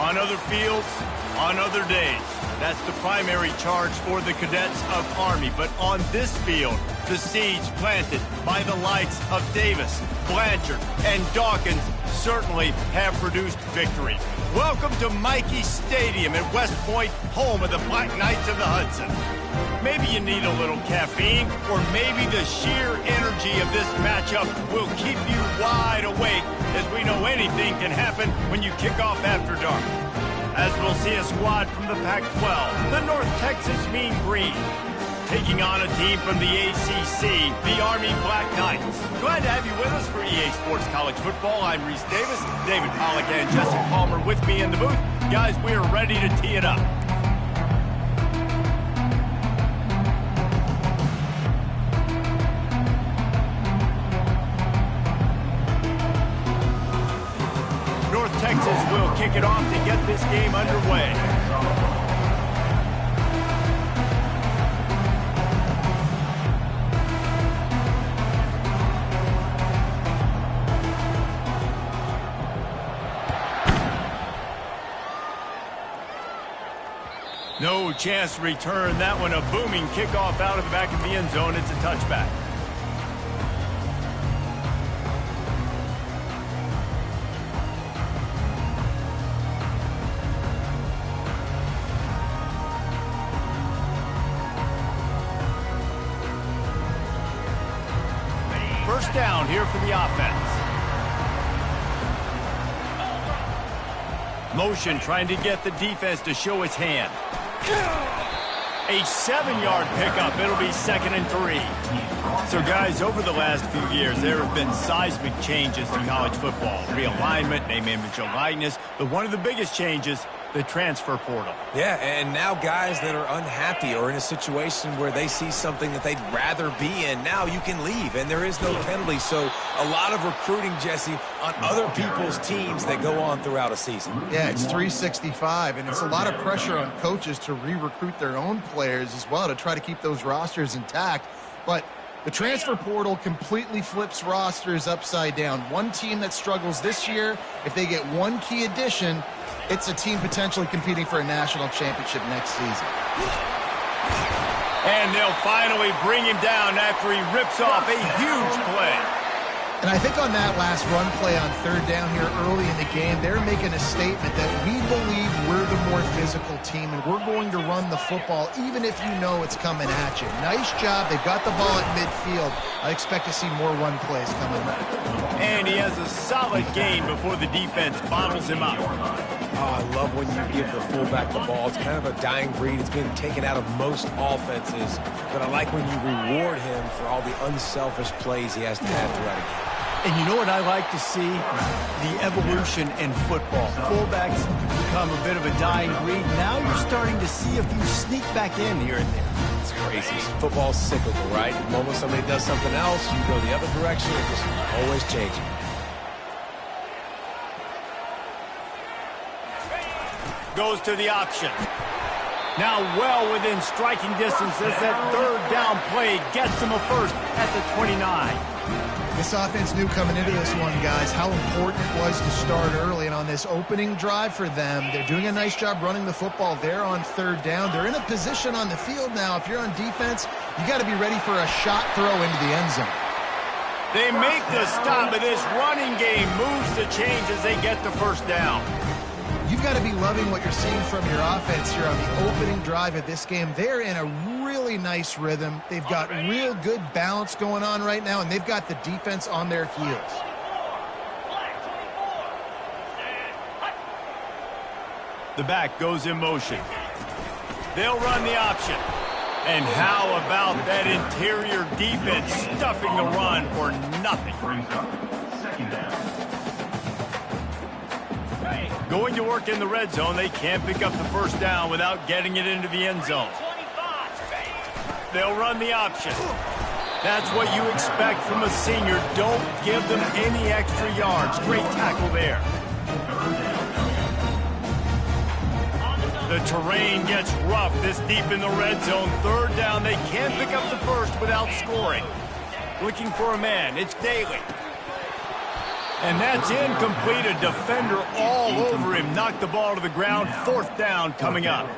On other fields, on other days. That's the primary charge for the cadets of Army. But on this field, the seeds planted by the likes of Davis, Blanchard, and Dawkins certainly have produced victory. Welcome to Michie Stadium at West Point, home of the Black Knights of the Hudson. Maybe you need a little caffeine, or maybe the sheer energy of this matchup will keep you wide awake, as we know anything can happen when you kick off after dark. As we'll see a squad from the Pac-12, the North Texas Mean Green, taking on a team from the ACC, the Army Black Knights. Glad to have you with us for EA Sports College Football. I'm Reese Davis, David Pollack and Jesse Palmer with me in the booth. Guys, we are ready to tee it up. North Texas will kick it off to get this game underway. No chance to return that one. A booming kickoff out of the back of the end zone. It's a touchback. First down here for the offense. Motion trying to get the defense to show its hand. A 7-yard pickup. It'll be 2nd and 3. So, guys, over the last few years, there have been seismic changes to college football. Realignment, name, image, and likeness. But one of the biggest changes, the transfer portal. Yeah, and now guys that are unhappy or in a situation where they see something that they'd rather be in, now you can leave, and there is no penalty. So a lot of recruiting, Jesse, on other people's teams that go on throughout a season. Yeah, it's 365, and it's a lot of pressure on coaches to re-recruit their own players as well to try to keep those rosters intact. But the transfer portal completely flips rosters upside down. One team that struggles this year, if they get one key addition, it's a team potentially competing for a national championship next season. And they'll finally bring him down after he rips off a huge play. And I think on that last run play on 3rd down here early in the game, they're making a statement that we believe we're the more physical team and we're going to run the football even if you know it's coming at you. Nice job. They got the ball at midfield. I expect to see more run plays coming up. And he has a solid gain before the defense bottles him up. Oh, I love when you give the fullback the ball. It's kind of a dying breed. It's been taken out of most offenses. But I like when you reward him for all the unselfish plays he has to have throughout a game. And you know what I like to see? The evolution in football. Fullbacks become a bit of a dying breed. Now you're starting to see a few sneak back in here and there. It's crazy. Football's cyclical, right? The moment somebody does something else, you go the other direction. It just always changing. Goes to the option. Now well within striking distance as that 3rd down play gets him a first at the 29. This offense knew coming into this one, guys, how important it was to start early. And on this opening drive for them, they're doing a nice job running the football there on 3rd down. They're in a position on the field now. If you're on defense, you got to be ready for a shot throw into the end zone. They make the stop, but this running game moves the chains as they get the first down. You've got to be loving what you're seeing from your offense here on the opening drive of this game. They're in a really nice rhythm. They've got real good balance going on right now, and they've got the defense on their heels. The back goes in motion. They'll run the option. And how about that interior defense stuffing the run for nothing? Going to work in the red zone, they can't pick up the first down without getting it into the end zone. They'll run the option. That's what you expect from a senior. Don't give them any extra yards. Great tackle there. The terrain gets rough this deep in the red zone. 3rd down, they can't pick up the first without scoring. Looking for a man, it's Daly. And that's incomplete. A defender all over him. Knocked the ball to the ground. 4th down coming up.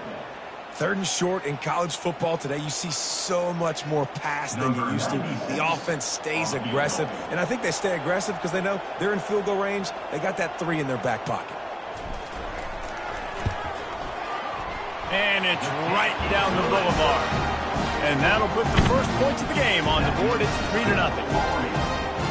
3rd and short in college football today. You see so much more pass than you used to. The offense stays aggressive, and I think they stay aggressive because they know they're in field goal range. They got that 3 in their back pocket. And it's right down the boulevard. And that'll put the first points of the game on the board. It's 3-0.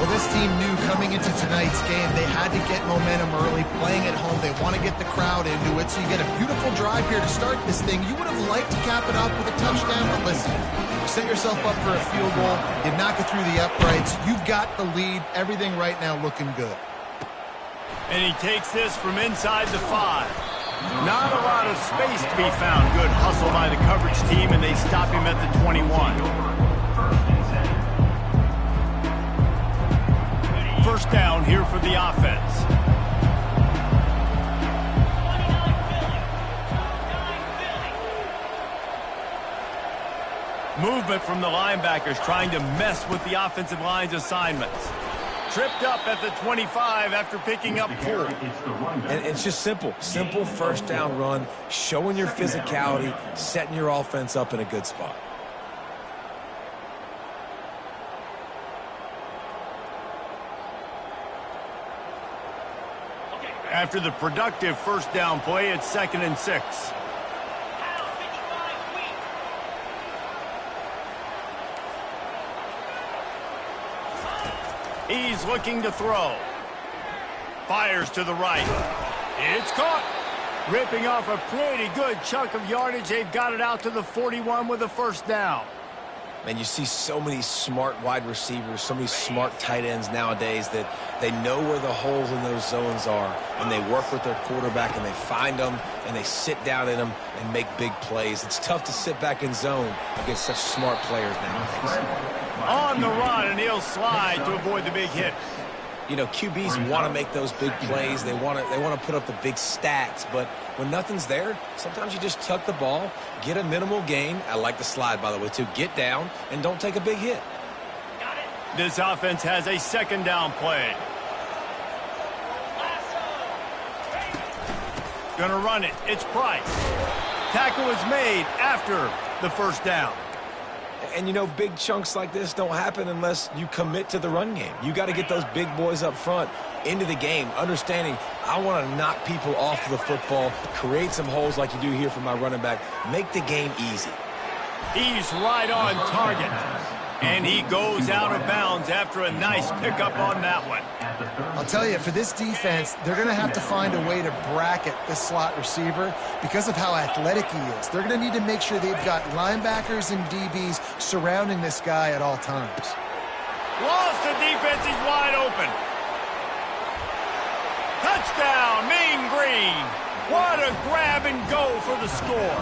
Well, this team knew coming into tonight's game they had to get momentum early, playing at home. They want to get the crowd into it, so you get a beautiful drive here to start this thing. You would have liked to cap it off with a touchdown, but listen, you set yourself up for a field goal, you knock it through the uprights, you've got the lead, everything right now looking good. And he takes this from inside the 5. Not a lot of space to be found. Good hustle by the coverage team, and they stop him at the 21. 1st down here for the offense. Movement from the linebackers trying to mess with the offensive line's assignments. Tripped up at the 25 after picking up 4. And it's just simple. Simple 1st down run, showing your physicality, setting your offense up in a good spot. After the productive 1st down play, it's 2nd and 6. He's looking to throw. Fires to the right. It's caught. Ripping off a pretty good chunk of yardage. They've got it out to the 41 with a 1st down. Man, you see so many smart wide receivers, so many smart tight ends nowadays that they know where the holes in those zones are, and they work with their quarterback, and they find them, and they sit down in them and make big plays. It's tough to sit back in zone against such smart players nowadays. On the run, and he'll slide to avoid the big hit. You know, QBs want to make those big plays. They want to put up the big stats, but when nothing's there, sometimes you just tuck the ball, get a minimal gain. I like the slide, by the way, too. Get down and don't take a big hit. This offense has a 2nd down play. Gonna run it. It's Price. Tackle is made after the 1st down. And, you know, big chunks like this don't happen unless you commit to the run game. You got to get those big boys up front into the game, understanding I want to knock people off the football, create some holes like you do here for my running back, make the game easy. He's right on target. And he goes out of bounds after a nice pickup on that one. I'll tell you, for this defense, they're going to have to find a way to bracket this slot receiver because of how athletic he is. They're going to need to make sure they've got linebackers and DBs surrounding this guy at all times. Lost the defense. He's wide open. Touchdown, Mean Green. What a grab and go for the score.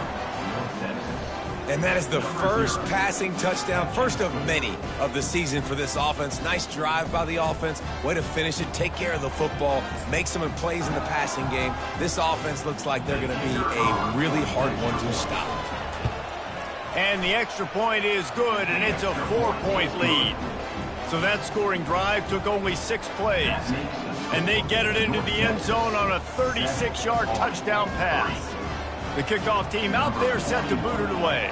And that is the first passing touchdown, first of many of the season for this offense. Nice drive by the offense. Way to finish it, take care of the football, make some plays in the passing game. This offense looks like they're going to be a really hard one to stop. And the extra point is good, and it's a 4-point lead. So that scoring drive took only 6 plays. And they get it into the end zone on a 36-yard touchdown pass. The kickoff team out there set to boot it away.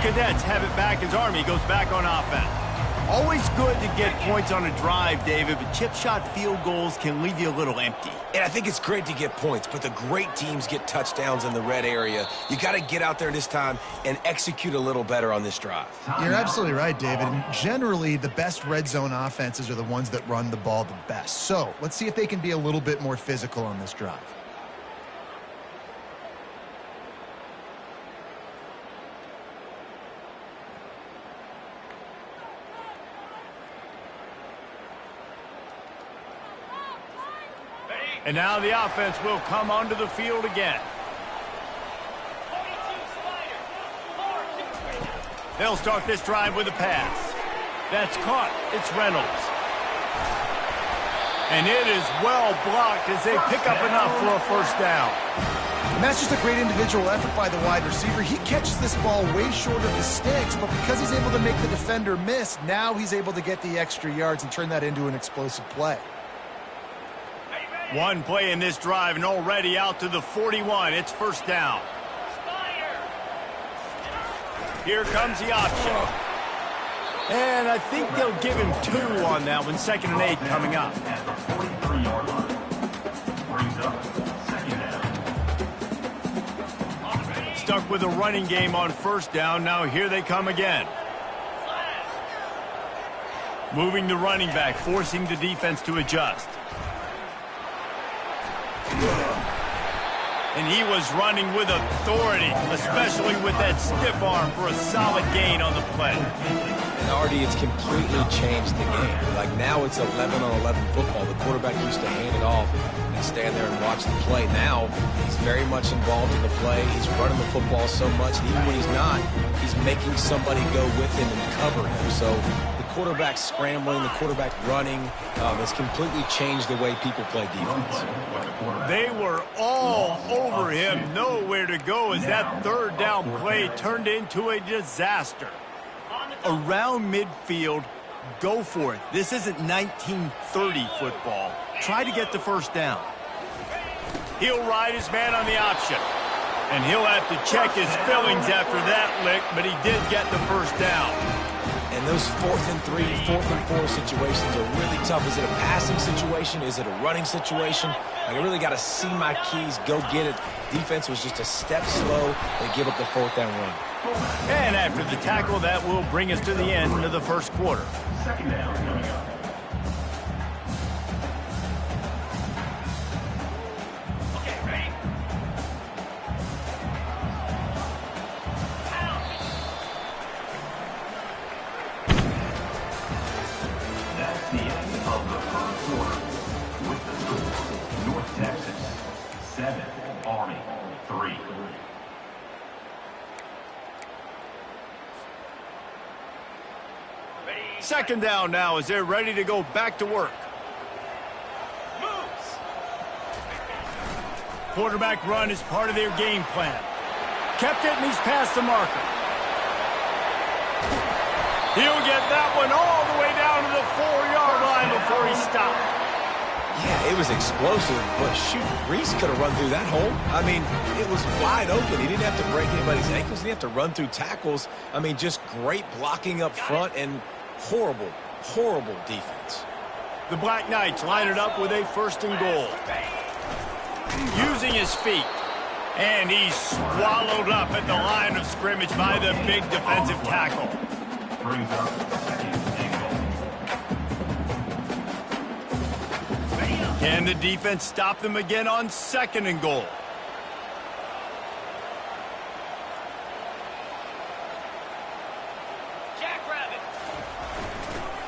Cadets have it back as Army goes back on offense. Always good to get points on a drive, David, but chip shot field goals can leave you a little empty. And I think it's great to get points, but the great teams get touchdowns in the red area. You got to get out there this time and execute a little better on this drive. You're absolutely right, David. And generally, the best red zone offenses are the ones that run the ball the best. So let's see if they can be a little bit more physical on this drive. And now the offense will come onto the field again. They'll start this drive with a pass. That's caught. It's Reynolds. And it is well blocked as they pick up enough for a first down. And that's just a great individual effort by the wide receiver. He catches this ball way short of the sticks, but because he's able to make the defender miss, now he's able to get the extra yards and turn that into an explosive play. One play in this drive and already out to the 41. It's first down. Here comes the option. And I think they'll give him 2 on that one. 2nd and 8 coming up. Stuck with a running game on first down. Now here they come again. Moving the running back, forcing the defense to adjust. And he was running with authority, especially with that stiff arm for a solid gain on the play. And Artie, it's completely changed the game. Like now it's 11-on-11 football. The quarterback used to hand it off and stand there and watch the play. Now he's very much involved in the play. He's running the football so much. And even when he's not, he's making somebody go with him and cover him. So the quarterback scrambling, the quarterback running has completely changed the way people play defense. They were all over him, nowhere to go as that 3rd down play turned into a disaster. Around midfield, go for it. This isn't 1930 football. Try to get the first down. He'll ride his man on the option. And he'll have to check his fillings after that lick, but he did get the first down. And those 4th and 3, 4th and 4 situations are really tough. Is it a passing situation? Is it a running situation? Like, I really got to see my keys, go get it. Defense was just a step slow. They give up the 4th down run. And after the tackle, that will bring us to the end of the first quarter. 2nd down coming up. That's the end of the first quarter. With the score, North Texas 7, Army 3. Second down now as they're ready to go back to work. Quarterback run is part of their game plan. Kept it, and he's past the marker. He'll get that one all the way down to the 4-yard line before he stopped. Yeah, it was explosive, but shoot, Reese could have run through that hole. I mean, it was wide open. He didn't have to break anybody's ankles. He didn't have to run through tackles. I mean, just great blocking up front and horrible, horrible defense. The Black Knights line it up with a 1st and goal. Using his feet. And he's swallowed up at the line of scrimmage by the big defensive tackle. Brings up 2nd and goal. Can the defense stop them again on 2nd and goal?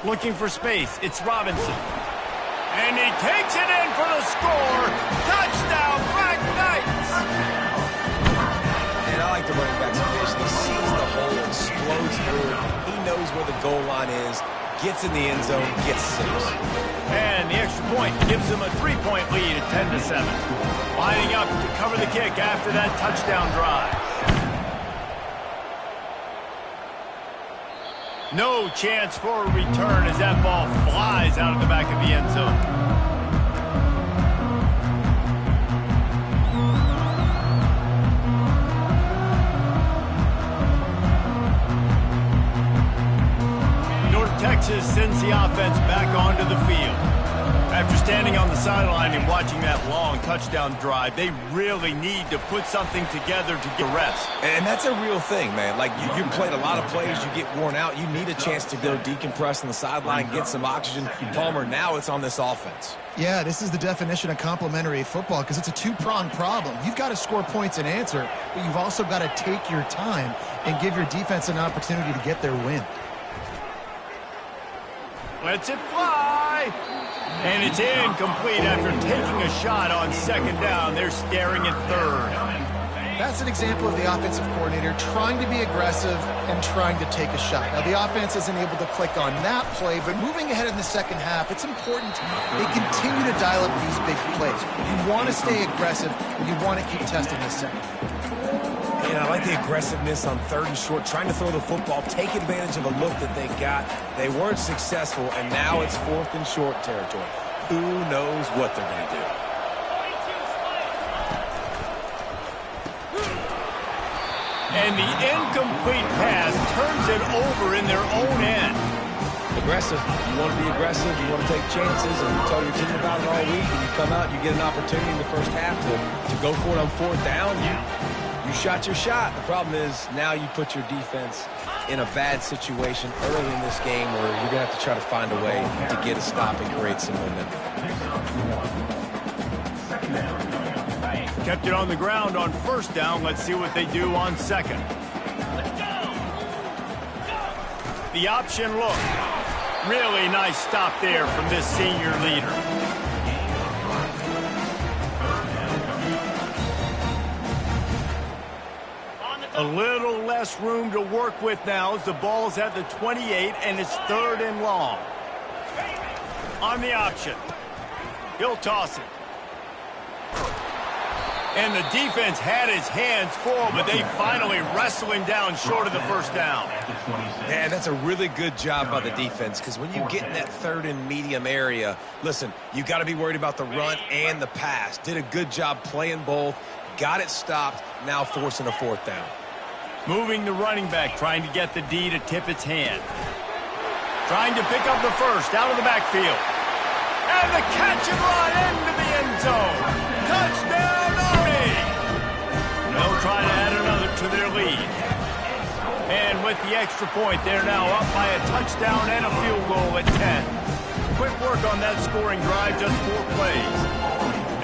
Looking for space. It's Robinson. And he takes it in for the score. Touchdown, Black Knights! And I like the running back's vision. He sees the hole, explodes through it. He knows where the goal line is, gets in the end zone, gets 6. And the extra point gives them a 3-point lead at 10-7. Lining up to cover the kick after that touchdown drive. No chance for a return as that ball flies out of the back of the end zone. North Texas sends the offense back onto the field. After standing on the sideline and watching that long touchdown drive, they really need to put something together to get rest. And that's a real thing, man. Like, you played a lot of plays, you get worn out. You need a chance to go decompress on the sideline, get some oxygen. Palmer, now it's on this offense. Yeah, this is the definition of complementary football because it's a 2-pronged problem. You've got to score points and answer, but you've also got to take your time and give your defense an opportunity to get their win. Lets it fly. And it's incomplete after taking a shot on second down. They're staring at third. That's an example of the offensive coordinator trying to be aggressive and trying to take a shot. Now, the offense isn't able to click on that play, but moving ahead in the second half, it's important they continue to dial up these big plays. You want to stay aggressive, and you want to keep testing the second. Yeah, I like the aggressiveness on third and short, trying to throw the football, take advantage of a look that they got. They weren't successful, and now it's fourth and short territory. Who knows what they're going to do? And the incomplete pass turns it over in their own end. Aggressive. You want to be aggressive. You want to take chances, and you tell your team about it all week, and you come out and you get an opportunity in the first half to go for it on fourth down. You shot your shot. The problem is now you put your defense in a bad situation early in this game where you're going to have to try to find a way to get a stop and create some momentum. Kept it on the ground on first down. Let's see what they do on second. The option look. Really nice stop there from this senior leader. A little less room to work with now as the ball's at the 28 and it's third and long. On the option. He'll toss it. And the defense had his hands full, but they finally wrestle him down short of the first down. Man, that's a really good job by the defense, because when you get in that third and medium area, listen, you got to be worried about the run and the pass. Did a good job playing both, got it stopped, now forcing a fourth down. Moving the running back, trying to get the D to tip its hand. Trying to pick up the first out of the backfield. And the catch and run into the end zone. Touchdown, Army! They'll try to add another to their lead. And with the extra point, they're now up by a touchdown and a field goal at 10. Quick work on that scoring drive, just 4 plays.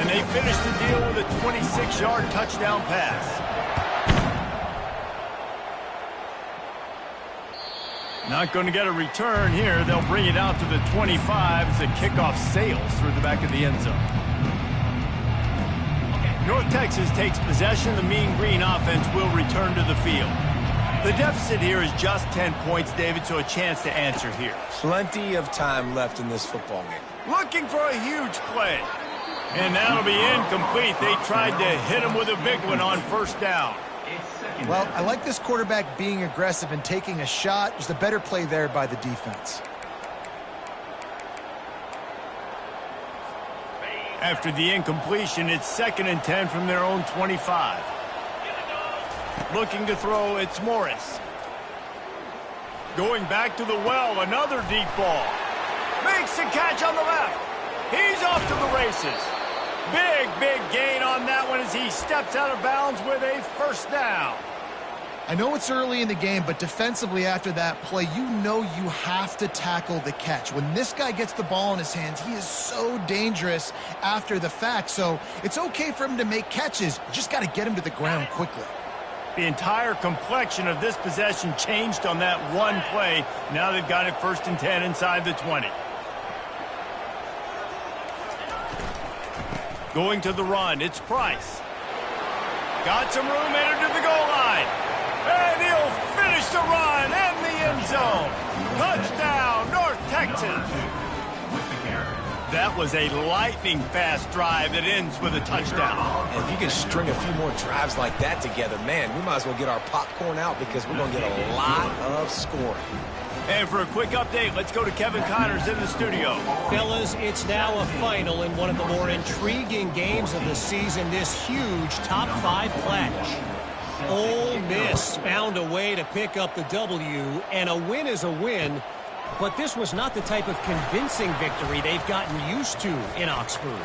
And they finish the deal with a 26-yard touchdown pass. Not going to get a return here. They'll bring it out to the 25 as the kickoff sails through the back of the end zone. North Texas takes possession. The Mean Green offense will return to the field. The deficit here is just 10 points, David, so a chance to answer here. Plenty of time left in this football game. Looking for a huge play. And that'll be incomplete. They tried to hit him with a big one on first down. Well, I like this quarterback being aggressive and taking a shot. Just a better play there by the defense. After the incompletion, it's 2nd and 10 from their own 25. Looking to throw, it's Morris. Going back to the well, another deep ball. Makes the catch on the left. He's off to the races. Big gain on that one as he steps out of bounds with a first down. I know it's early in the game, but defensively after that play, you know you have to tackle the catch. When this guy gets the ball in his hands, he is so dangerous after the fact. So it's okay for him to make catches. You just got to get him to the ground quickly. The entire complexion of this possession changed on that one play. Now they've got it 1st and 10 inside the 20. Going to the run, it's Price. Got some room, entered to the goal line. And he'll finish the run in the end zone. Touchdown, North Texas. That was a lightning-fast drive that ends with a touchdown. And if you can string a few more drives like that together, man, we might as well get our popcorn out because we're going to get a lot of scoring. And for a quick update, let's go to Kevin Connors in the studio. Fellas, it's now a final in one of the more intriguing games of the season, this huge top 5 clash. Ole Miss found a way to pick up the W, and a win is a win, but this was not the type of convincing victory they've gotten used to in Oxford.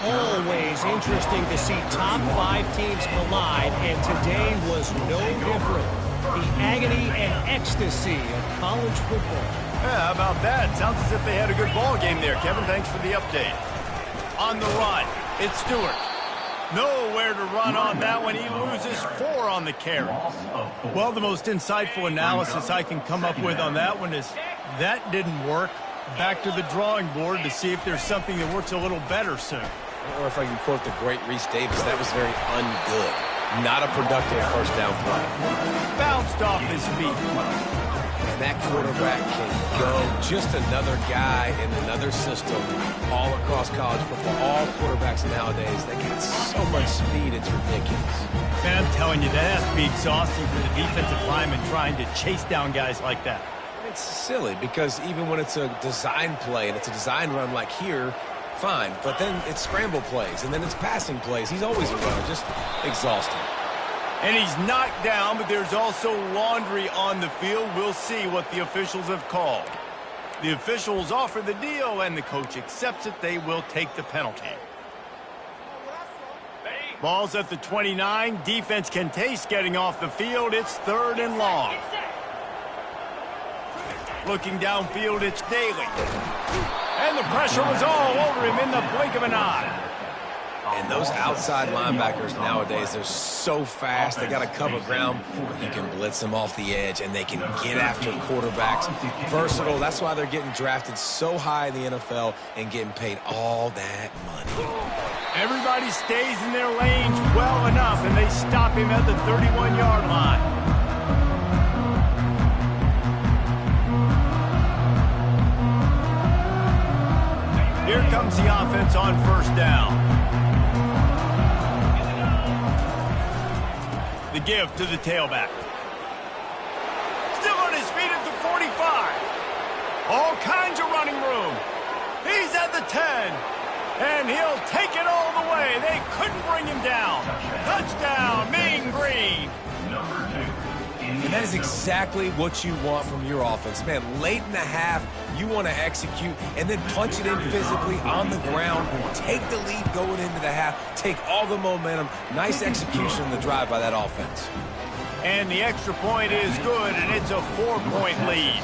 Always interesting to see top 5 teams collide, and today was no different. The agony and ecstasy of college football. Yeah, how about that? Sounds as if they had a good ball game there. Kevin, thanks for the update. On the run, it's Stewart. Nowhere to run on that one. He loses 4 on the carry. Well, the most insightful analysis I can come up with on that one is that didn't work. Back to the drawing board to see if there's something that works a little better soon. Or if I can quote the great Reese Davis, that was very ungood. Not a productive first down play. Bounced off his feet. And that quarterback can go. Just another guy in another system all across college football. All quarterbacks nowadays, they got so much speed, it's ridiculous. Man, I'm telling you, that has to be exhausting for the defensive lineman trying to chase down guys like that. It's silly because even when it's a design play and it's a design run like here, fine. But then it's scramble plays and then it's passing plays. He's always a runner, just exhausting. And he's knocked down, but there's also laundry on the field. We'll see what the officials have called. The officials offer the deal, and the coach accepts it. They will take the penalty. Ball's at the 29. Defense can taste getting off the field. It's 3rd and long. Looking downfield, it's Daly. And the pressure was all over him in the blink of an eye. And those outside linebackers nowadays, they're so fast. They got to cover ground. You can blitz them off the edge, and they can get after quarterbacks. Versatile. That's why they're getting drafted so high in the NFL and getting paid all that money. Everybody stays in their lanes well enough, and they stop him at the 31-yard line. Here comes the offense on first down. The give to the tailback. Still on his feet at the 45. All kinds of running room. He's at the 10. And he'll take it all the way. They couldn't bring him down. Touchdown, Mean Green. And that is exactly what you want from your offense. Man, late in the half, you want to execute and then punch it in physically on the ground. Take the lead going into the half. Take all the momentum. Nice execution in the drive by that offense. And the extra point is good, and it's a 4-point lead.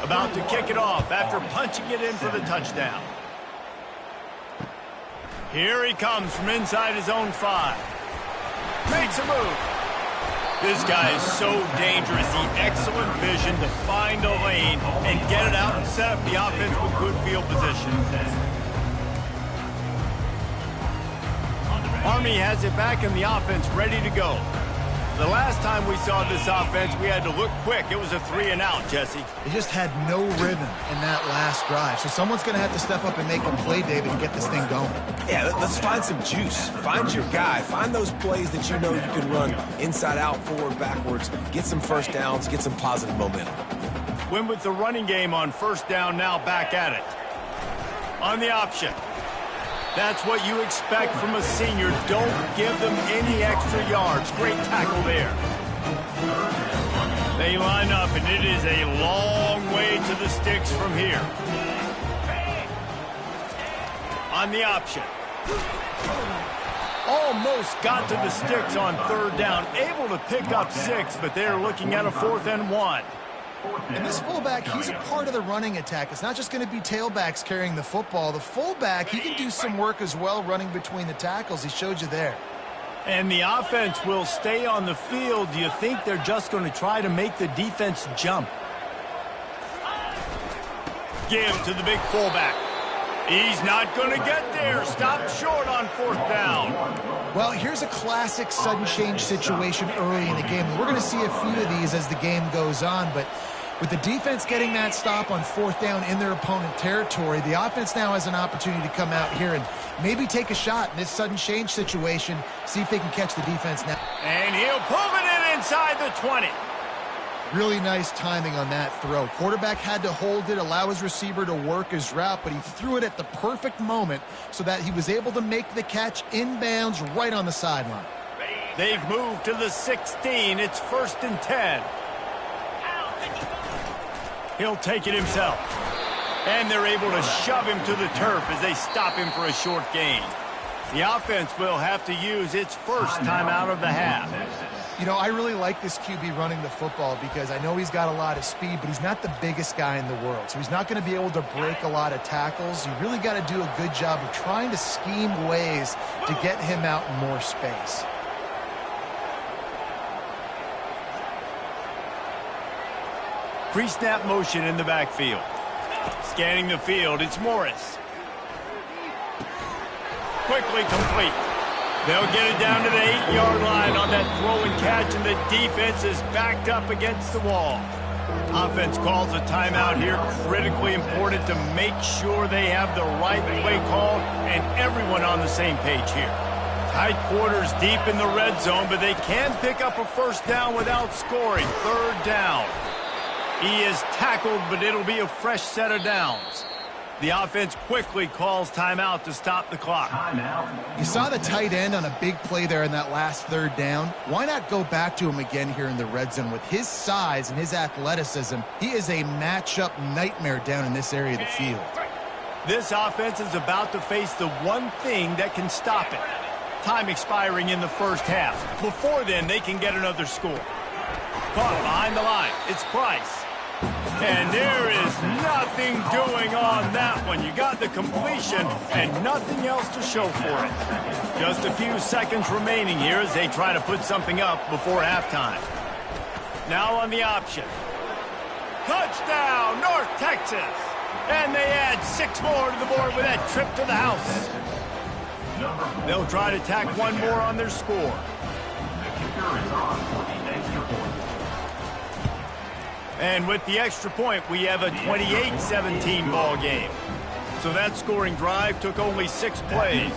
About to kick it off after punching it in for the touchdown. Here he comes from inside his own 5. Makes a move. This guy is so dangerous. The excellent vision to find a lane and get it out and set up the offense with good field position. Army has it back and the offense ready to go. The last time we saw this offense, we had to look quick. It was a 3-and-out, Jesse. They just had no rhythm in that last drive. So someone's going to have to step up and make a play, David, and get this thing going. Yeah, let's find some juice. Find your guy. Find those plays that you know you can run inside out, forward, backwards. Get some first downs. Get some positive momentum. Win with the running game on first down, now back at it. On the option. That's what you expect from a senior. Don't give them any extra yards. Great tackle there. They line up, and it is a long way to the sticks from here. On the option. Almost got to the sticks on 3rd down. Able to pick up 6, but they're looking at a 4th and 1. And this fullback, he's a part of the running attack. It's not just going to be tailbacks carrying the football. The fullback, he can do some work as well running between the tackles. He showed you there. And the offense will stay on the field. Do you think they're just going to try to make the defense jump? Give to the big fullback. He's not going to get there. Stop short on 4th down. Well, here's a classic sudden change situation early in the game. We're going to see a few of these as the game goes on, but with the defense getting that stop on 4th down in their opponent territory, the offense now has an opportunity to come out here and maybe take a shot in this sudden change situation, see if they can catch the defense now. And he'll pull it in inside the 20. Really nice timing on that throw. Quarterback had to hold it, allow his receiver to work his route, but he threw it at the perfect moment so that he was able to make the catch inbounds right on the sideline. They've moved to the 16. It's 1st and 10. He'll take it himself. And they're able to shove him to the turf as they stop him for a short gain. The offense will have to use its first time out of the half. You know, I really like this QB running the football because I know he's got a lot of speed, but he's not the biggest guy in the world. So he's not going to be able to break a lot of tackles. You really got to do a good job of trying to scheme ways to get him out in more space. Pre-snap motion in the backfield. Scanning the field, it's Morris. Quickly complete. They'll get it down to the 8-yard line on that throw and catch, and the defense is backed up against the wall. Offense calls a timeout here. Critically important to make sure they have the right play call and everyone on the same page here. Tight quarters deep in the red zone, but they can pick up a first down without scoring. Third down. He is tackled, but it'll be a fresh set of downs. The offense quickly calls timeout to stop the clock. You saw the tight end on a big play there in that last third down. Why not go back to him again here in the red zone? With his size and his athleticism, he is a matchup nightmare down in this area of the field. This offense is about to face the one thing that can stop it. Time expiring in the first half. Before then, they can get another score. Caught behind the line. It's Price. And there is nothing doing on that one. You got the completion and nothing else to show for it. Just a few seconds remaining here as they try to put something up before halftime. Now on the option. Touchdown, North Texas. And they add 6 more to the board with that trip to the house. They'll try to tack one more on their score. The kicker is on for the extra point. And with the extra point, we have a 28-17 ball game. So that scoring drive took only 6 plays.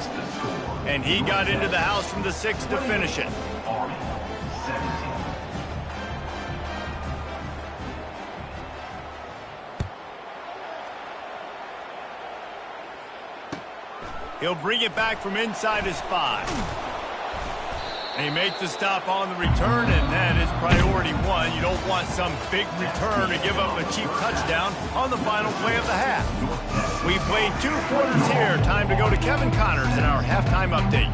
And he got into the house from the 6 to finish it. Army, 17. He'll bring it back from inside his 5. He makes the stop on the return, and that is priority 1. You don't want some big return to give up a cheap touchdown on the final play of the half. We played 2 quarters here. Time to go to Kevin Connors in our halftime update.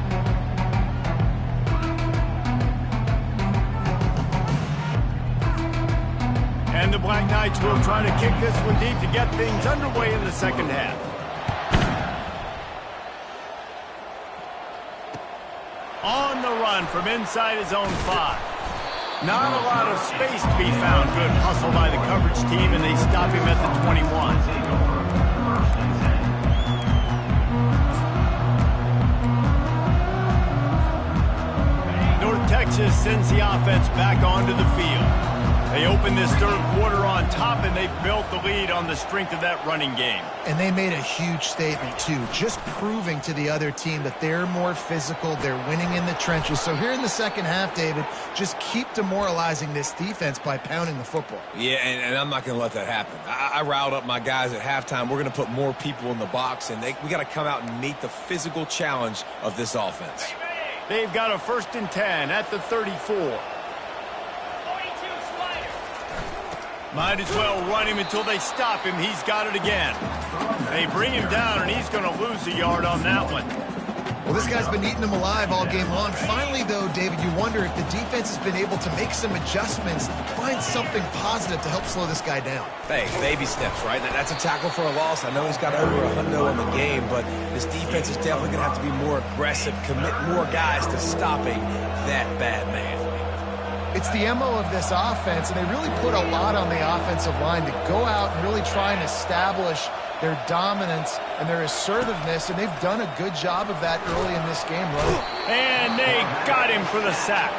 And the Black Knights will try to kick this one deep to get things underway in the second half. On the run from inside his own 5. Not a lot of space to be found. Good hustle by the coverage team, and they stop him at the 21. North Texas sends the offense back onto the field. They open this third quarter on top, and they built the lead on the strength of that running game. And they made a huge statement, too, just proving to the other team that they're more physical, they're winning in the trenches. So here in the second half, David, just keep demoralizing this defense by pounding the football. Yeah, and I'm not going to let that happen. I riled up my guys at halftime. We're going to put more people in the box, and we got to come out and meet the physical challenge of this offense. They've got a 1st and 10 at the 34. Might as well run him until they stop him. He's got it again. They bring him down, and he's going to lose a yard on that one. Well, this guy's been eating them alive all game long. Finally, though, David, you wonder if the defense has been able to make some adjustments, find something positive to help slow this guy down. Hey, baby steps, right? That's a tackle for a loss. I know he's got over $100 on the game, but this defense is definitely going to have to be more aggressive, commit more guys to stopping that bad man. It's the MO of this offense, and they really put a lot on the offensive line to go out and really try and establish their dominance and their assertiveness, and they've done a good job of that early in this game, right? And they got him for the sack.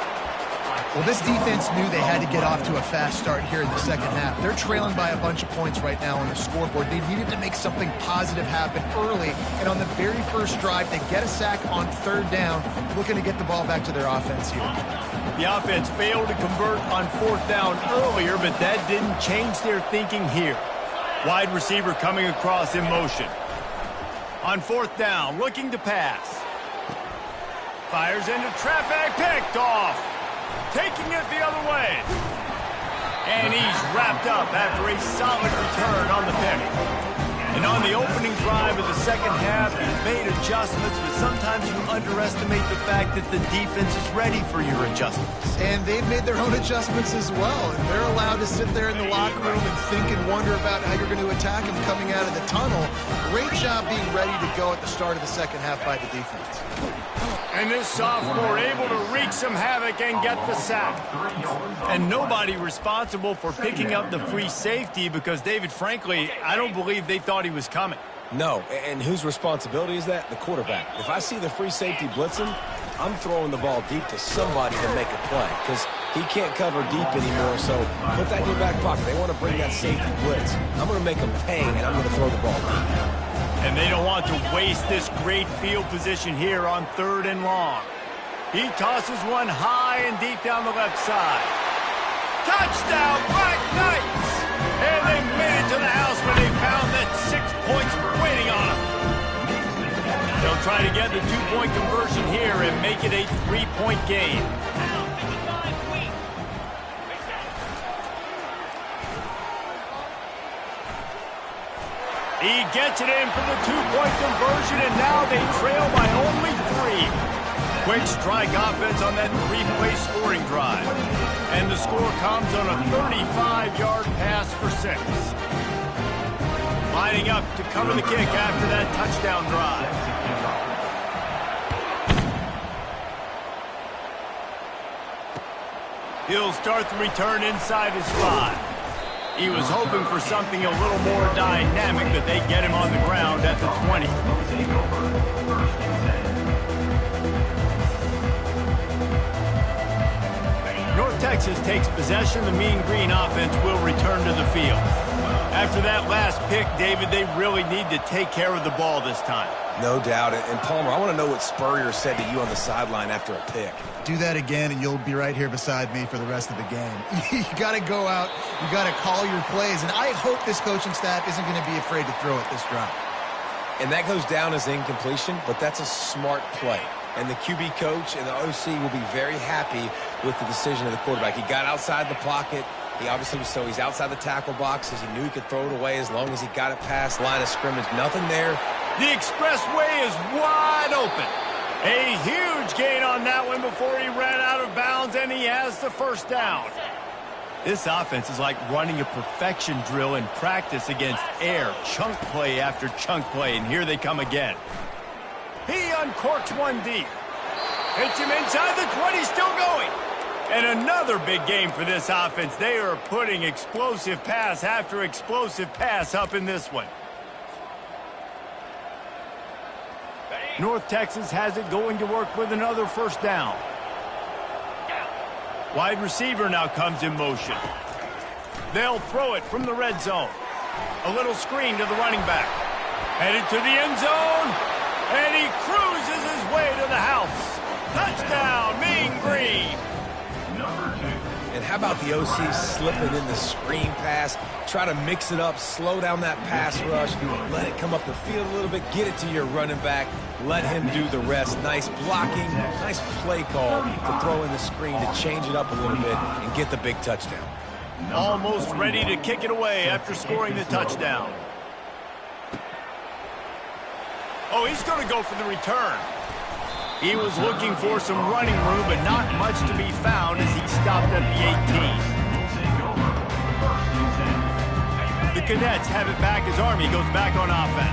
Well, this defense knew they had to get off to a fast start here in the second half. They're trailing by a bunch of points right now on the scoreboard. They needed to make something positive happen early, and on the very first drive, they get a sack on 3rd down, looking to get the ball back to their offense here. The offense failed to convert on 4th down earlier, but that didn't change their thinking here. Wide receiver coming across in motion. On 4th down, looking to pass. Fires into traffic, picked off. Taking it the other way. And he's wrapped up after a solid return on the pick. And on the opening opening drive of the second half, you've made adjustments, but sometimes you underestimate the fact that the defense is ready for your adjustments. And they've made their own adjustments as well. And they're allowed to sit there in the locker room and think and wonder about how you're going to attack them coming out of the tunnel. Great job being ready to go at the start of the second half by the defense. And this sophomore able to wreak some havoc and get the sack. And nobody responsible for picking up the free safety because, David, frankly, I don't believe they thought he was coming. No, and whose responsibility is that? The quarterback. If I see the free safety blitzing, I'm throwing the ball deep to somebody to make a play because he can't cover deep anymore, so put that in your back pocket. They want to bring that safety blitz. I'm going to make them pay, and I'm going to throw the ball deep. And they don't want to waste this great field position here on 3rd and long. He tosses one high and deep down the left side. Touchdown, Black Knights! And they made it to the house when they found that 6 points waiting on them. They'll try to get the 2-point conversion here and make it a 3-point game. He gets it in for the 2-point conversion, and now they trail by only 3. Quick strike offense on that 3-play scoring drive. And the score comes on a 35-yard pass for 6. Lining up to cover the kick after that touchdown drive. He'll start the return inside his 5. He was hoping for something a little more dynamic, but they get him on the ground at the 20. North Texas takes possession. The Mean Green offense will return to the field. After that last pick, David, they really need to take care of the ball this time. No doubt. And Palmer, I want to know what Spurrier said to you on the sideline after a pick. Do that again, and you'll be right here beside me for the rest of the game. You got to go out. You got to call your plays. And I hope this coaching staff isn't going to be afraid to throw it this drive. And that goes down as incompletion, but that's a smart play. And the QB coach and the OC will be very happy with the decision of the quarterback. He got outside the pocket. He obviously was he's outside the tackle boxes. He knew he could throw it away as long as he got it past the line of scrimmage. Nothing there. The expressway is wide open. A huge gain on that one before he ran out of bounds, and he has the first down. This offense is like running a perfection drill in practice against air. Chunk play after chunk play, and here they come again. He uncorks one deep. Hits him inside the 20, still going. And another big game for this offense. They are putting explosive pass after explosive pass up in this one. North Texas has it going to work with another first down. Wide receiver now comes in motion. They'll throw it from the red zone. A little screen to the running back. Headed to the end zone. And he cruises his way to the house. Touchdown, Mean Green. And how about the OC slipping in the screen pass? Try to mix it up, slow down that pass rush, let it come up the field a little bit, get it to your running back, let him do the rest. Nice blocking, nice play call to throw in the screen to change it up a little bit and get the big touchdown. Almost ready to kick it away after scoring the touchdown. Oh, he's going to go for the return. He was looking for some running room, but not much to be found as he stopped at the 18. The Cadets have it back as Army goes back on offense.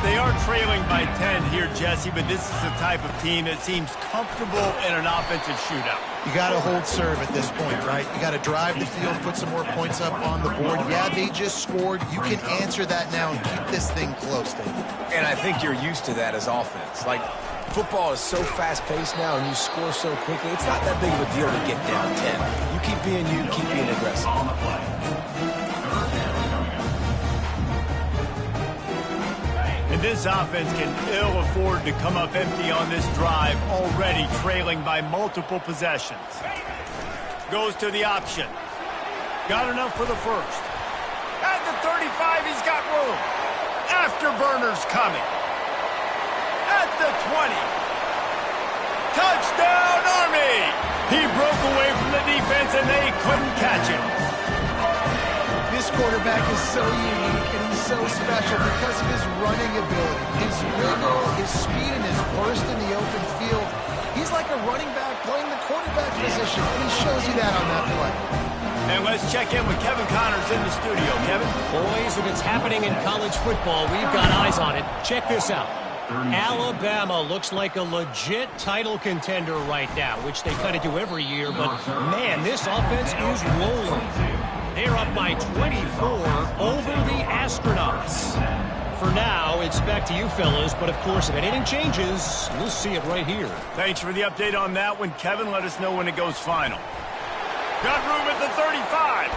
They are trailing by 10 here, Jesse, but this is the type of team that seems comfortable in an offensive shootout. You got to hold serve at this point, right? You got to drive the field, put some more points up on the board. Yeah, they just scored. You can answer that now and keep this thing close, David. And I think you're used to that as offense. Like, football is so fast-paced now and you score so quickly, it's not that big of a deal to get down 10. You keep being you, keep being aggressive. And this offense can ill afford to come up empty on this drive, already trailing by multiple possessions. Goes to the option. Got enough for the first. At the 35, he's got room. Afterburners coming. At the 20. Touchdown, Army! He broke away from the defense, and they couldn't catch him. This quarterback is so unique and he's so special because of his running ability, his wiggle, his speed, and his burst in the open field. He's like a running back playing the quarterback position, and he shows you that on that play. And let's check in with Kevin Connors in the studio. Kevin? Boys, if it's happening in college football, we've got eyes on it. Check this out. Alabama looks like a legit title contender right now, which they kind of do every year, but man, this offense is rolling. They're up by 24 over the Astronauts. For now, it's back to you fellas, but of course, if anything changes, we'll see it right here. Thanks for the update on that one, Kevin. Let us know when it goes final. Got room at the 35.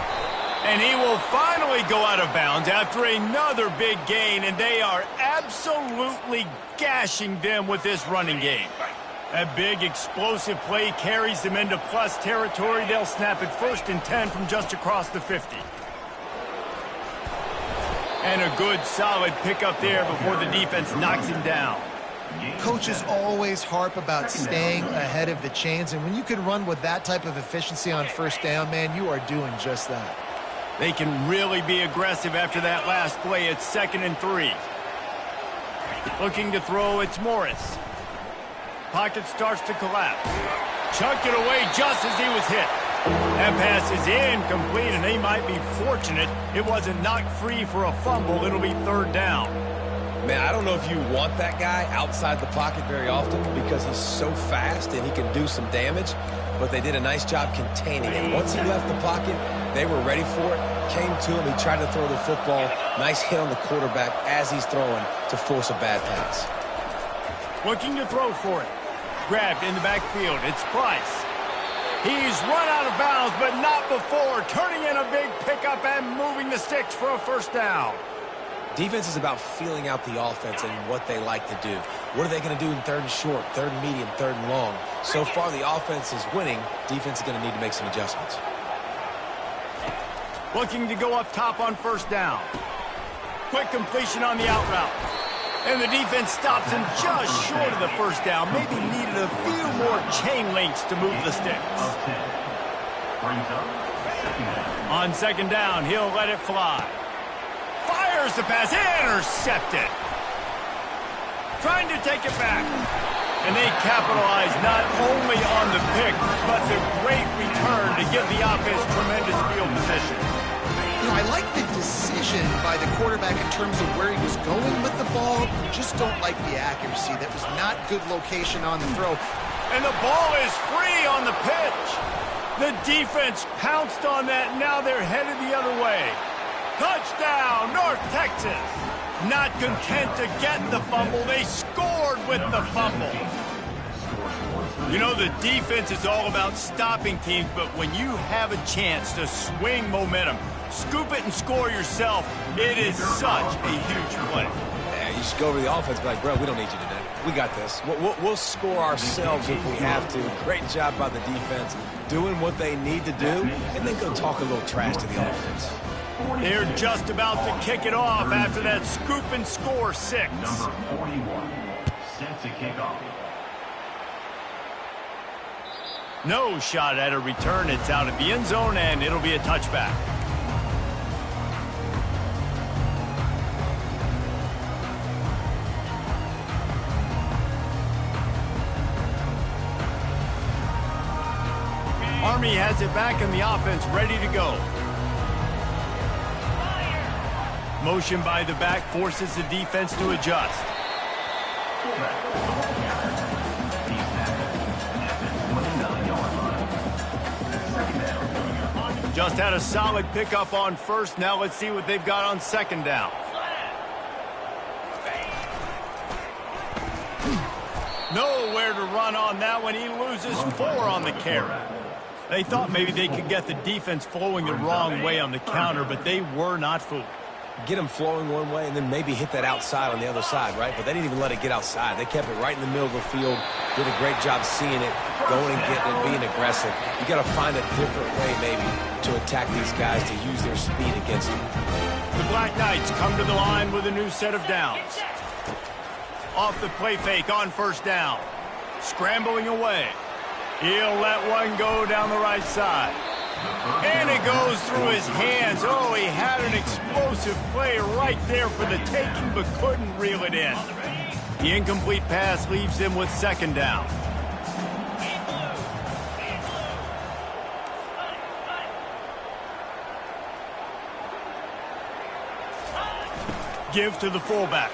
And he will finally go out of bounds after another big gain, and they are absolutely gashing them with this running game. A big explosive play carries them into plus territory. They'll snap it 1st and 10 from just across the 50. And a good solid pickup there before the defense knocks him down. Coaches always harp about staying ahead of the chains, and when you can run with that type of efficiency on 1st down, man, you are doing just that. They can really be aggressive after that last play. It's 2nd and 3. Looking to throw, it's Morris. Pocket starts to collapse. Chucked it away just as he was hit. That pass is incomplete, and they might be fortunate it wasn't knocked free for a fumble. It'll be 3rd down. Man, I don't know if you want that guy outside the pocket very often because he's so fast and he can do some damage, but they did a nice job containing him. Once he left the pocket, they were ready for it, came to him, he tried to throw the football. Nice hit on the quarterback as he's throwing to force a bad pass. Looking to throw for it. Grabbed in the backfield. It's Price. He's run out of bounds, but not before. Turning in a big pickup and moving the sticks for a 1st down. Defense is about feeling out the offense and what they like to do. What are they going to do in 3rd and short, 3rd and medium, 3rd and long? So far, the offense is winning. Defense is going to need to make some adjustments. Looking to go up top on 1st down. Quick completion on the out route. And the defense stops him just short of the 1st down. Maybe needed a few more chain links to move the sticks. On 2nd down, he'll let it fly. Fires the pass, intercepted. Trying to take it back. And they capitalize not only on the pick, but the great return to give the offense tremendous field position. You know, I like the decision by the quarterback in terms of where he was going with the ball. Just don't like the accuracy. That was not good location on the throw. And the ball is free on the pitch. The defense pounced on that. Now they're headed the other way. Touchdown, North Texas. Not content to get the fumble, they scored with the fumble. You know, the defense is all about stopping teams, but when you have a chance to swing momentum, scoop it and score yourself, it is such a huge play. Yeah, you should go over the offense and be like, bro, we don't need you today. We got this. We'll score ourselves if we have to. Great job by the defense doing what they need to do, and then go talk a little trash to the offense. They're just about to kick it off after that scoop and score 6. Number 41, set to kick off. No shot at a return. It's out of the end zone, and it'll be a touchback. Army has it back in the offense, ready to go. Motion by the back forces the defense to adjust. Just had a solid pickup on 1st. Now let's see what they've got on 2nd down. Nowhere to run on that one. He loses 4 on the carry. They thought maybe they could get the defense flowing the wrong way on the counter, but they were not fooled. Get them flowing one way and then maybe hit that outside on the other side, right? But they didn't even let it get outside. They kept it right in the middle of the field, did a great job seeing it, going and getting it, being aggressive. You got to find a different way maybe to attack these guys, to use their speed against them. The Black Knights come to the line with a new set of downs. Off the play fake on 1st down. Scrambling away. He'll let one go down the right side. And it goes through his hands. Oh, he had an explosive play right there for the taking, but couldn't reel it in. The incomplete pass leaves them with second down. Give to the fullback.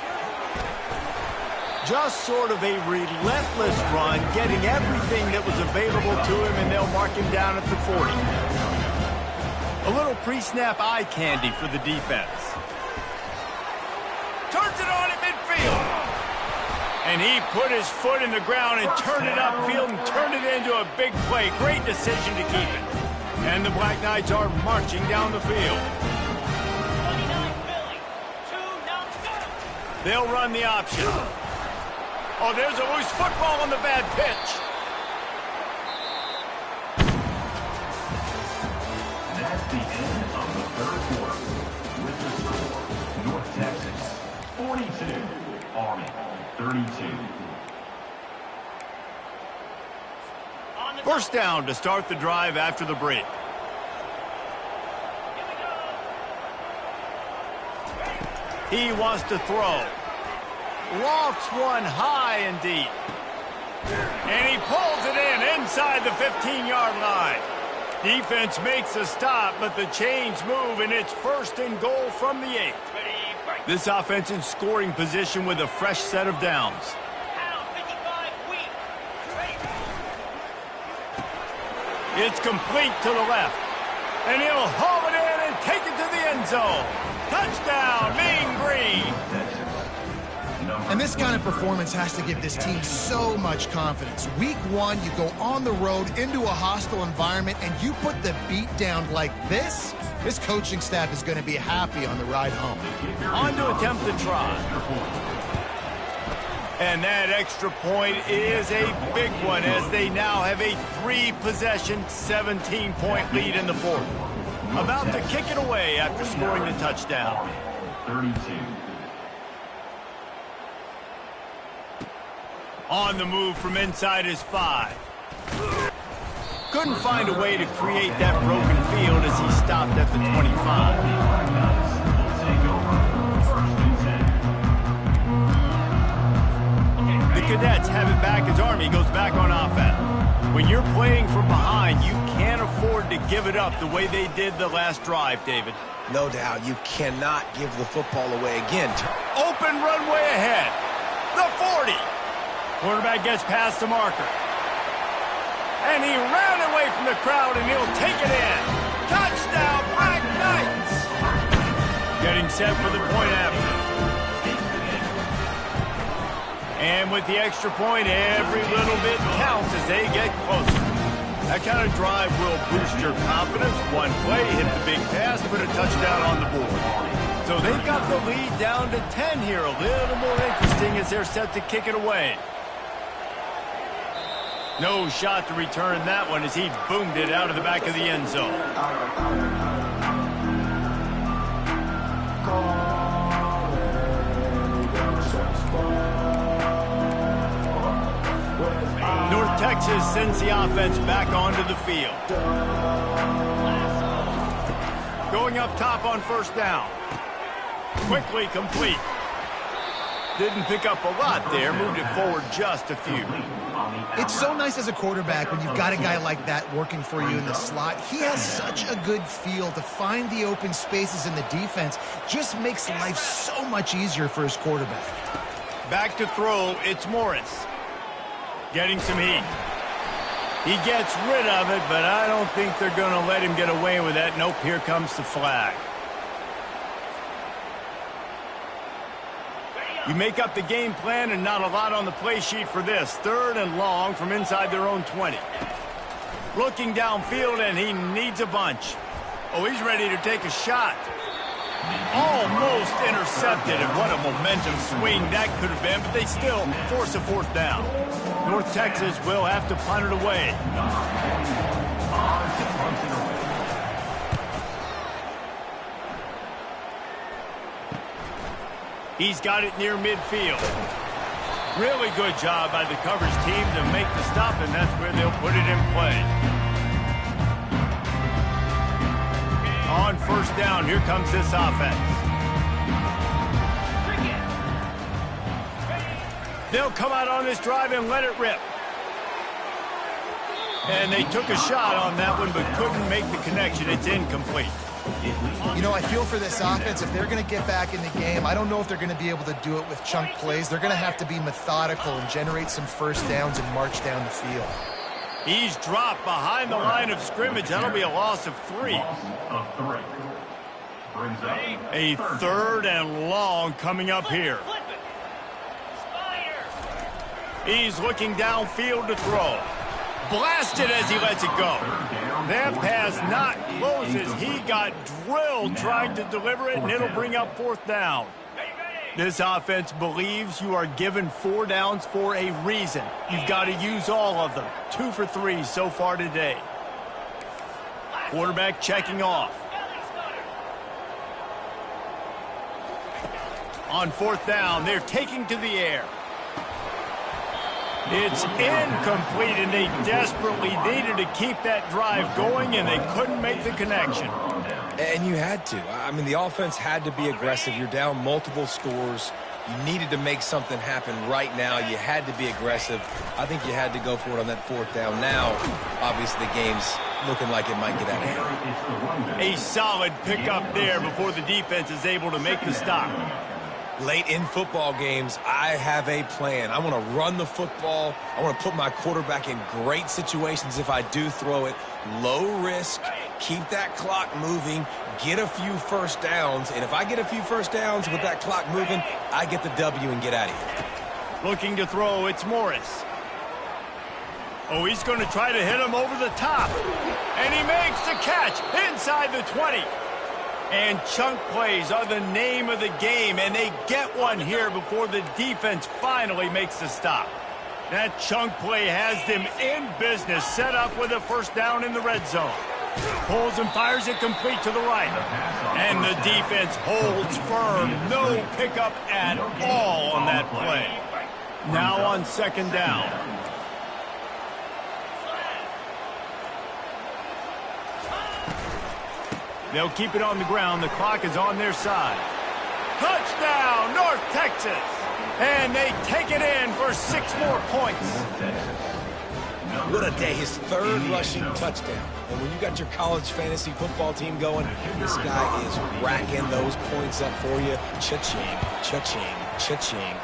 Just sort of a relentless run, getting everything that was available to him, and they'll mark him down at the 40. A little pre-snap eye candy for the defense. Turns it on at midfield. And he put his foot in the ground and turned it upfield and turned it into a big play. Great decision to keep it. And the Black Knights are marching down the field. They'll run the option. Oh, there's a loose football on the bad pitch. That's the end of the third quarter. With the score, North Texas 42, Army 32. First down to start the drive after the break. He wants to throw. Lofts one high and deep. And he pulls it in inside the 15-yard line. Defense makes a stop, but the chains move, and it's first and goal from the 8. This offense in scoring position with a fresh set of downs. It's complete to the left. And he'll haul it in and take it to the end zone. Touchdown, Mean Green. And this kind of performance has to give this team so much confidence. Week 1, you go on the road into a hostile environment, and you put the beat down like this coaching staff is going to be happy on the ride home. On to attempt the try. And that extra point is a big one as they now have a 3-possession, 17-point lead in the fourth. About to kick it away after scoring the touchdown. 32. On the move from inside his 5. Couldn't find a way to create that broken field as he stopped at the 25. The Cadets have it back as Army goes back on offense. When you're playing from behind, you can't afford to give it up the way they did the last drive, David. No doubt, you cannot give the football away again. Open runway ahead. The 40. Quarterback gets past the marker. And he ran away from the crowd, and he'll take it in. Touchdown, Black Knights! Getting set for the point after. And with the extra point, every little bit counts as they get closer. That kind of drive will boost your confidence. One play, hit the big pass, put a touchdown on the board. So they've got the lead down to 10 here. A little more interesting as they're set to kick it away. No shot to return that one as he boomed it out of the back of the end zone. North Texas sends the offense back onto the field. Going up top on first down. Quickly complete. Didn't pick up a lot there, moved it forward just a few. It's so nice as a quarterback when you've got a guy like that working for you in the slot. He has such a good feel to find the open spaces in the defense. Just makes life so much easier for his quarterback. Back to throw, it's Morris. Getting some heat. He gets rid of it, but I don't think they're going to let him get away with that. Nope, here comes the flag. You make up the game plan and not a lot on the play sheet for this. 3rd and long from inside their own 20. Looking downfield, and he needs a bunch. Oh, he's ready to take a shot. Almost intercepted, and what a momentum swing that could have been, but they still force a 4th down. North Texas will have to punt it away. He's got it near midfield. Really good job by the coverage team to make the stop, and that's where they'll put it in play. On first down, here comes this offense. They'll come out on this drive and let it rip. And they took a shot on that one, but couldn't make the connection. It's incomplete. You know, I feel for this offense, if they're going to get back in the game, I don't know if they're going to be able to do it with chunk plays. They're going to have to be methodical and generate some first downs and march down the field. He's dropped behind the line of scrimmage. That'll be a loss of 3. A third and long coming up here. He's looking downfield to throw. Blasted as he lets it go. That pass not closes. He got drilled trying to deliver it, and it'll bring up fourth down. This offense believes you are given 4 downs for a reason. You've got to use all of them. 2 for 3 so far today. Quarterback checking off. On fourth down, they're taking to the air. It's incomplete, and they desperately needed to keep that drive going, and they couldn't make the connection. And you had to. I mean, the offense had to be aggressive. You're down multiple scores. You needed to make something happen right now. You had to be aggressive. I think you had to go for it on that fourth down. Now, obviously, the game's looking like it might get out of hand. A solid pickup there before the defense is able to make the stop. Late in football games, I have a plan. I want to run the football. I want to put my quarterback in great situations if I do throw it. Low risk, keep that clock moving, get a few first downs. And if I get a few first downs with that clock moving, I get the W and get out of here. Looking to throw, it's Morris. Oh, he's going to try to hit him over the top. And he makes the catch inside the 20. And chunk plays are the name of the game, and they get one here before the defense finally makes the stop. That chunk play has them in business, set up with a first down in the red zone. Pulls and fires it complete to the right. And the defense holds firm. No pickup at all on that play. Now on second down. They'll keep it on the ground. The clock is on their side. Touchdown, North Texas. And they take it in for 6 more points. What a day. His 3rd rushing touchdown. And when you got your college fantasy football team going, this guy is racking those points up for you. Cha-ching, cha-ching, cha-ching.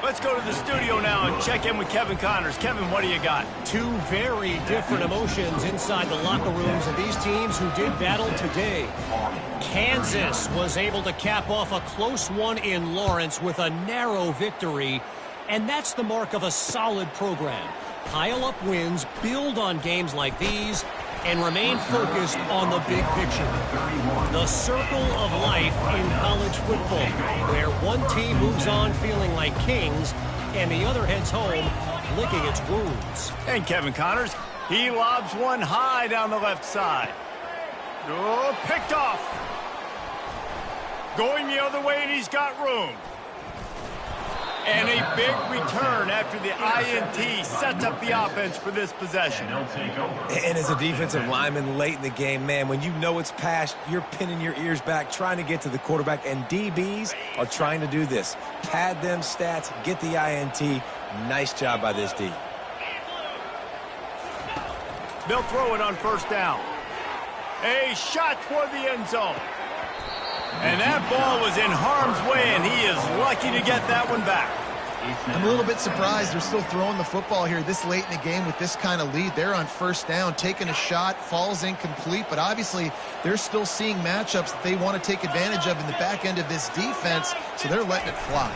Let's go to the studio now and check in with Kevin Connors. Kevin, what do you got? 2 very different emotions inside the locker rooms of these teams who did battle today. Kansas was able to cap off a close one in Lawrence with a narrow victory, and that's the mark of a solid program. Pile up wins, build on games like these, and remain focused on the big picture. The circle of life in college football, where one team moves on feeling like kings and the other heads home licking its wounds. And Kevin Connors, he lobs one high down the left side. Oh, picked off. Going the other way, and he's got room. And a big return after the INT sets up the offense for this possession. And as a defensive lineman late in the game, man, when you know it's past, you're pinning your ears back, trying to get to the quarterback, and DBs are trying to do this. Pad them stats, get the INT. Nice job by this D. They'll throw it on first down. A shot toward the end zone. And that ball was in harm's way, and he is lucky to get that one back. I'm a little bit surprised they're still throwing the football here this late in the game with this kind of lead. They're on first down, taking a shot, falls incomplete, but obviously they're still seeing matchups that they want to take advantage of in the back end of this defense, so they're letting it fly.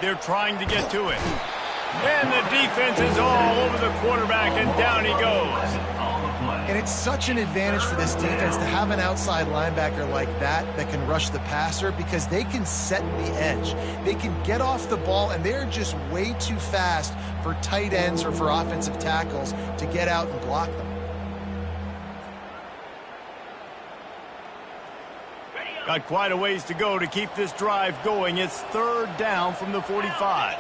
They're trying to get to it. And the defense is all over the quarterback, and down he goes. And it's such an advantage for this defense to have an outside linebacker like that can rush the passer, because they can set the edge. They can get off the ball, and they're just way too fast for tight ends or for offensive tackles to get out and block them. Got quite a ways to go to keep this drive going. It's third down from the 45.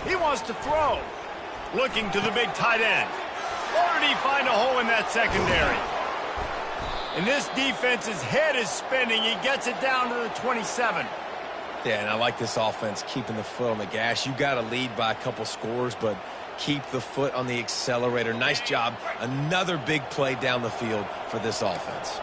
He wants to throw. Looking to the big tight end. Or did he find a hole in that secondary? And this defense's head is spinning. He gets it down to the 27. Yeah, and I like this offense keeping the foot on the gas. You got to lead by a couple scores, but keep the foot on the accelerator. Nice job. Another big play down the field for this offense.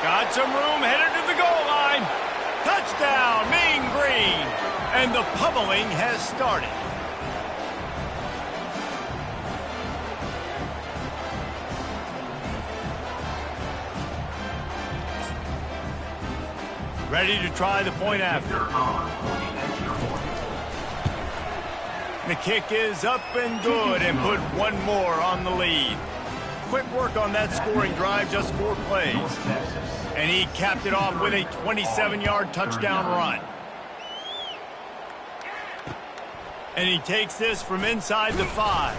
Got some room, headed to the goal line. Touchdown, Mean Green. And the pummeling has started. Ready to try the point after. The kick is up and good and put one more on the lead. Quick work on that scoring drive, just 4 plays. And he capped it off with a 27-yard touchdown run. And he takes this from inside the 5.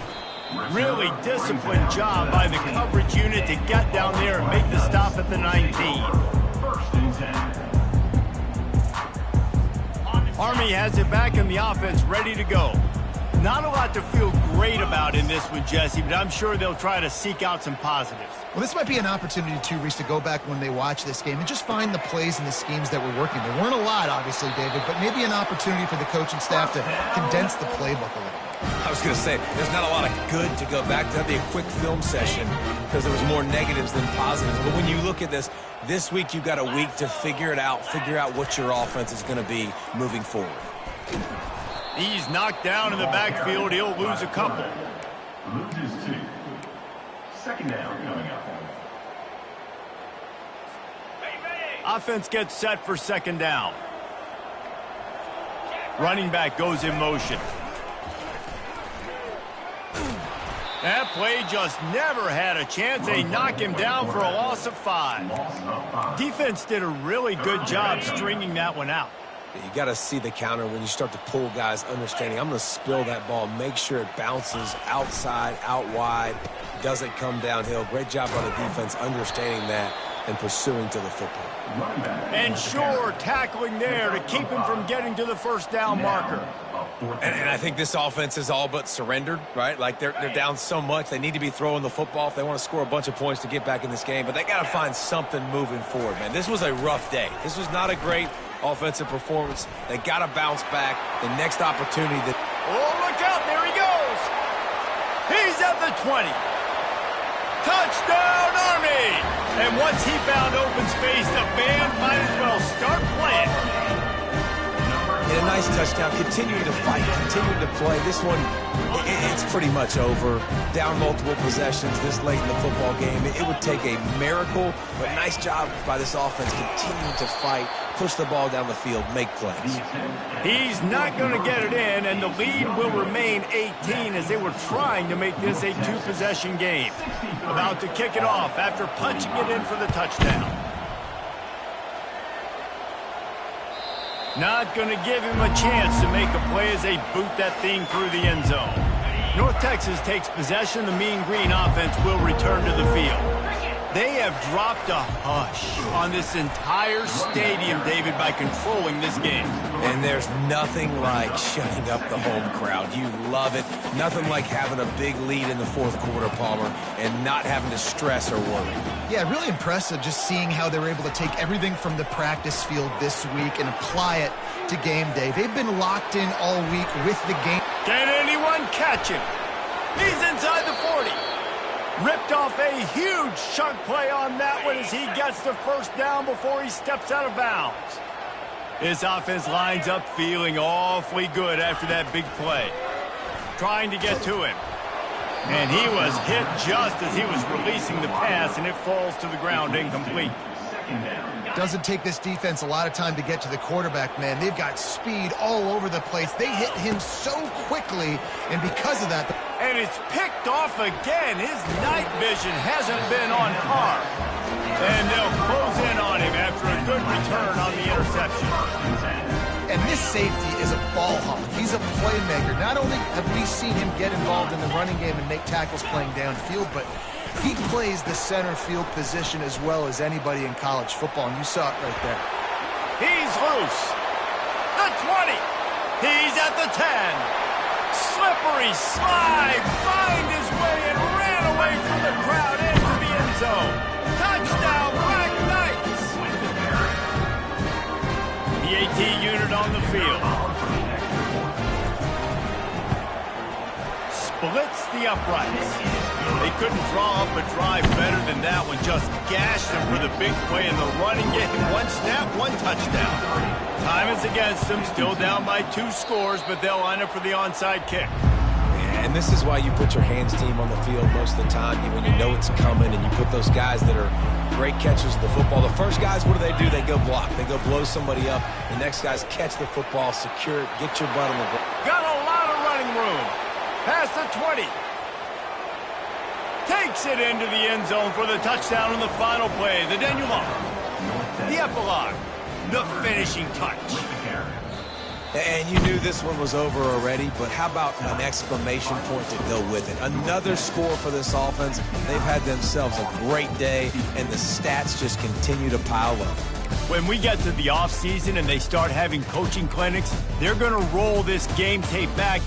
Really disciplined job by the coverage unit to get down there and make the stop at the 19. First and 10. Army has it back in the offense, ready to go. Not a lot to feel great about in this one, Jesse, but I'm sure they'll try to seek out some positives. Well, this might be an opportunity, too, Reese, to go back when they watch this game and just find the plays and the schemes that were working. There weren't a lot, obviously, David, but maybe an opportunity for the coaching staff to condense the playbook a little bit. I was going to say, there's not a lot of good to go back to. That'd be a quick film session because there was more negatives than positives. But when you look at this week you've got a week to figure it out, figure out what your offense is going to be moving forward. He's knocked down in the backfield. He'll lose a couple. Loses 2. Second down coming up. Offense gets set for second down. Running back goes in motion. That play just never had a chance. They knock him down for a loss of 5. Defense did a really good job stringing that one out. You got to see the counter when you start to pull guys, understanding I'm going to spill that ball, make sure it bounces outside, out wide, doesn't come downhill. Great job on the defense understanding that and pursuing to the football. And sure, tackling there to keep him from getting to the first down marker. And I think this offense is all but surrendered, right? Like they're down so much. They need to be throwing the football if they want to score a bunch of points to get back in this game. But they got to find something moving forward, man. This was a rough day. This was not a great offensive performance. They got to bounce back. The next opportunity that... Oh, look out. There he goes. He's at the 20. Touchdown, Army! And once he found open space, the band might as well start playing. And a nice touchdown, continuing to fight, continuing to play. This one, it's pretty much over. Down multiple possessions this late in the football game. It would take a miracle, but nice job by this offense continuing to fight, push the ball down the field, make plays. He's not going to get it in, and the lead will remain 18 as they were trying to make this a 2-possession game. About to kick it off after punching it in for the touchdown. Not going to give him a chance to make a play as they boot that thing through the end zone. North Texas takes possession. The Mean Green offense will return to the field. They have dropped a hush on this entire stadium, David, by controlling this game. And there's nothing like shutting up the home crowd. You love it. Nothing like having a big lead in the fourth quarter, Palmer, and not having to stress or worry. Yeah, really impressive just seeing how they were able to take everything from the practice field this week and apply it to game day. They've been locked in all week with the game. Can anyone catch him? He's inside the 40. Ripped off a huge chunk play on that one as he gets the first down before he steps out of bounds. His offense lines up feeling awfully good after that big play. Trying to get to him. And he was hit just as he was releasing the pass, and it falls to the ground incomplete. Doesn't take this defense a lot of time to get to the quarterback, man. They've got speed all over the place. They hit him so quickly, and because of that... And it's picked off again. His night vision hasn't been on par. And they'll close in on him after a good return on the interception. And this safety is a ball hawk. He's a playmaker. Not only have we seen him get involved in the running game and make tackles playing downfield, but he plays the center field position as well as anybody in college football, and you saw it right there. He's loose. the 20. He's at the 10. Slippery slide, find his way and ran away from the crowd into the end zone. Touchdown, Black Knights. The AT unit on the field. Splits the uprights. They couldn't draw up a drive better than that one. Just gashed them for the big play in the running game. One snap, one touchdown. Time is against them. Still down by 2 scores, but they'll line up for the onside kick. And this is why you put your hands team on the field most of the time when you know it's coming, and you put those guys that are great catchers of the football. The first guys, what do? They go block. They go blow somebody up. The next guys catch the football, secure it, get your butt on the ground. Got a lot of running room. Past the 20. Takes it into the end zone for the touchdown on the final play. The denouement. The epilogue. The finishing touch. And you knew this one was over already, but how about an exclamation point to go with it? Another score for this offense. They've had themselves a great day, and the stats just continue to pile up. When we get to the offseason and they start having coaching clinics, they're going to roll this game tape back.